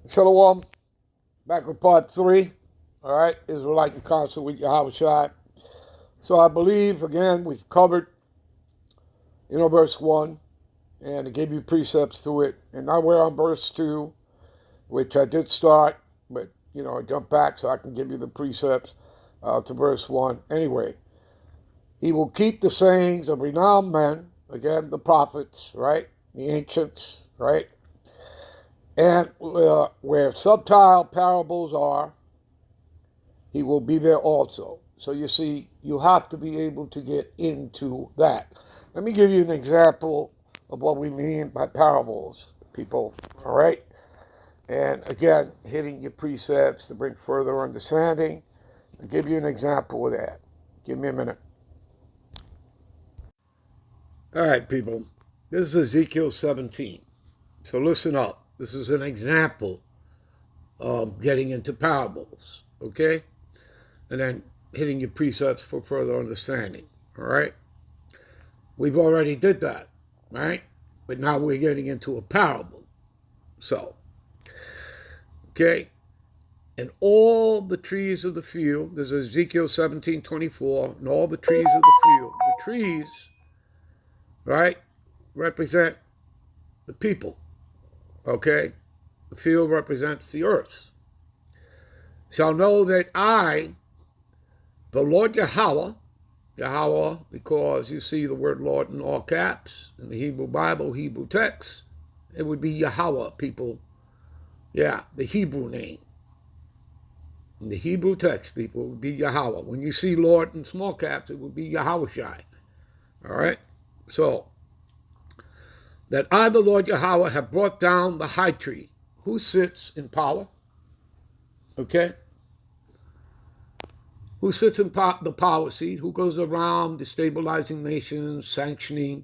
Shalom, back with part 3. All right, Israelite and counsel with yahawashi. So I believe, again, we've covered, verse 1, and I gave you precepts to it. And now we're on verse 2, which I did start, but, I jumped back so I can give you the precepts to verse 1. Anyway, he will keep the sayings of renowned men, again, the prophets, right? The ancients, right? And where subtle parables are, he will be there also. So you see, you have to be able to get into that. Let me give you an example of what we mean by parables, people. All right? And again, hitting your precepts to bring further understanding. I'll give you an example of that. Give me a minute. All right, people. This is Ezekiel 17. So listen up. This is an example of getting into parables. Okay? And then hitting your precepts for further understanding. All right? We've already did that, right? But now we're getting into a parable. So, okay? And all the trees of the field, this is Ezekiel 17:24, and all the trees of the field. The trees, right, represent the people, okay? The field represents the earth. Shall know that I, the Lord Yahweh, because you see the word Lord in all caps in the Hebrew Bible, Hebrew text, it would be Yahweh, people. Yeah, the Hebrew name. In the Hebrew text, people, it would be Yahweh. When you see Lord in small caps, it would be yahawashi. All right? So, that I, the Lord Yahweh, have brought down the high tree. Who sits in power? Okay? Who sits in the power seat? Who goes around destabilizing nations, sanctioning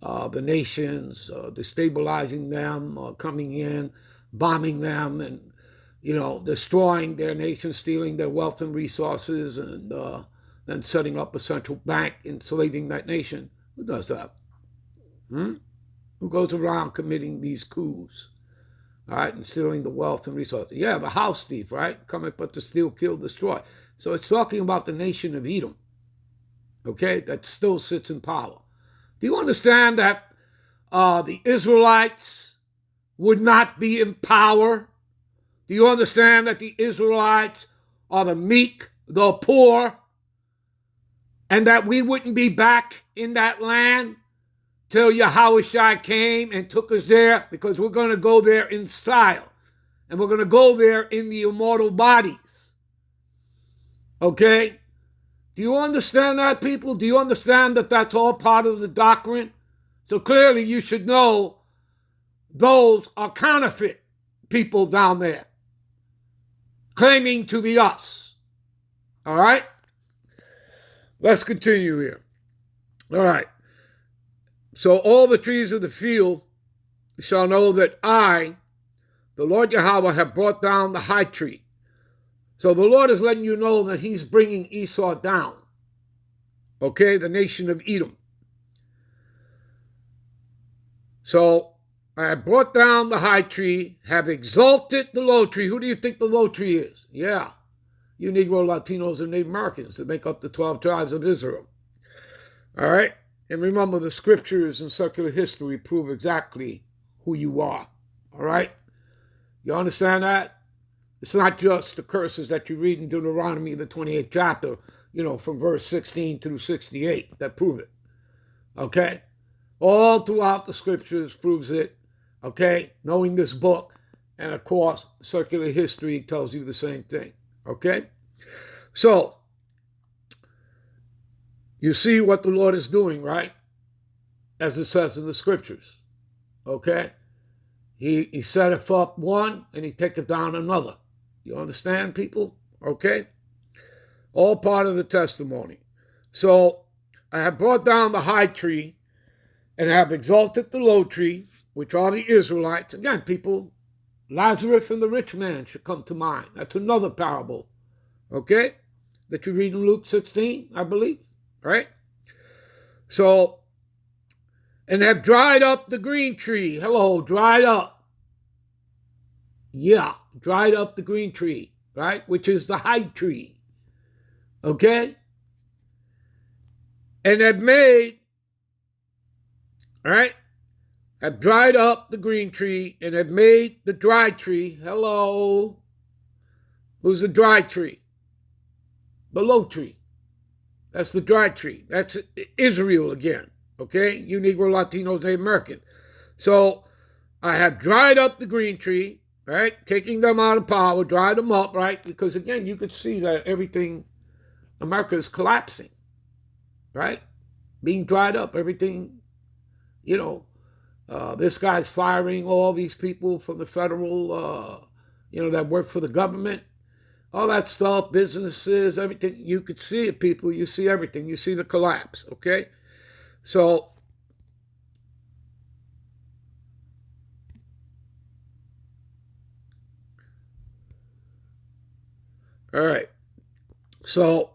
the nations, destabilizing them, coming in, bombing them, and destroying their nation, stealing their wealth and resources, and then setting up a central bank, enslaving that nation. Who does that? Who goes around committing these coups, all right, and stealing the wealth and resources? Yeah, the house thief, right? Coming but to steal, kill, destroy. So it's talking about the nation of Edom, okay, that still sits in power. Do you understand that the Israelites would not be in power? Do you understand that the Israelites are the meek, the poor, and that we wouldn't be back in that land till yahawashi came and took us there? Because we're going to go there in style, and we're going to go there in the immortal bodies. Okay? Do you understand that, people? Do you understand that that's all part of the doctrine? So clearly you should know those are counterfeit people down there, claiming to be us. All right? Let's continue here. All right. So all the trees of the field shall know that I, the Lord Yahweh, have brought down the high tree. So the Lord is letting you know that he's bringing Esau down. Okay? The nation of Edom. So I have brought down the high tree, have exalted the low tree. Who do you think the low tree is? Yeah. You Negro, Latinos, and Native Americans that make up the 12 tribes of Israel. All right? And remember, the scriptures and secular history prove exactly who you are. All right? You understand that? It's not just the curses that you read in Deuteronomy, the 28th chapter, from verse 16 through 68 that prove it. Okay? All throughout the scriptures proves it. Okay? Knowing this book. And of course, secular history tells you the same thing. Okay? So, you see what the Lord is doing, right? As it says in the scriptures. Okay? He setteth up one and he taketh down another. You understand, people? Okay? All part of the testimony. So, I have brought down the high tree and have exalted the low tree, which are the Israelites. Again, people, Lazarus and the rich man should come to mind. That's another parable. Okay? That you read in Luke 16, I believe. Right? So, and have dried up the green tree. Hello, dried up. Yeah, dried up the green tree, right? Which is the high tree. Okay? And have made, right? Have dried up the green tree and have made the dry tree. Hello. Who's the dry tree? The low tree. That's the dry tree. That's Israel again. Okay? You Negro, Latinos, Native American. So I have dried up the green tree, right? Taking them out of power, dried them up, right? Because again, you could see that everything, America is collapsing, right? Being dried up, everything, you know, this guy's firing all these people from the federal, that work for the government. All that stuff, businesses, everything. You could see it, people. You see everything. You see the collapse, okay? So, all right. So,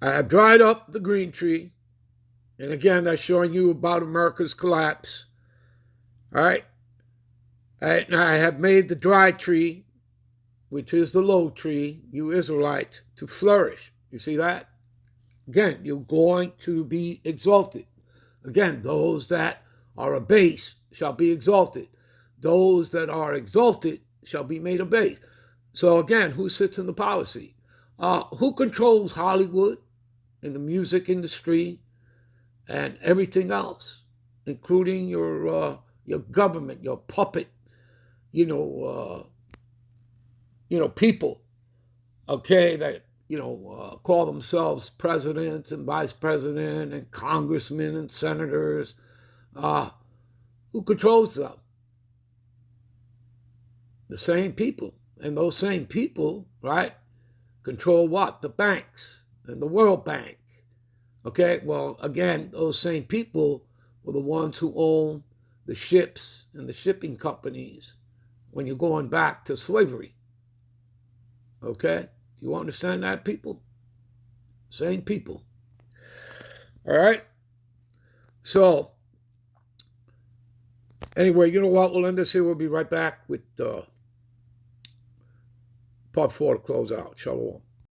I have dried up the green tree. And again, that's showing you about America's collapse. All right. And I have made the dry tree, which is the low tree, you Israelites, to flourish. You see that? Again, you're going to be exalted. Again, those that are abased shall be exalted. Those that are exalted shall be made abased. So again, who sits in the power seat? Who controls Hollywood and the music industry and everything else, including your government, your puppet, people, okay, that call themselves presidents and vice president and congressmen and senators. Who controls them? The same people. And those same people, right, control what? The banks and the World Bank. Okay, well, again, those same people were the ones who own the ships and the shipping companies when you're going back to slavery. Okay? You understand that, people? Same people. All right? So, anyway, you know what? We'll end this here. We'll be right back with part 4 to close out. Shalom.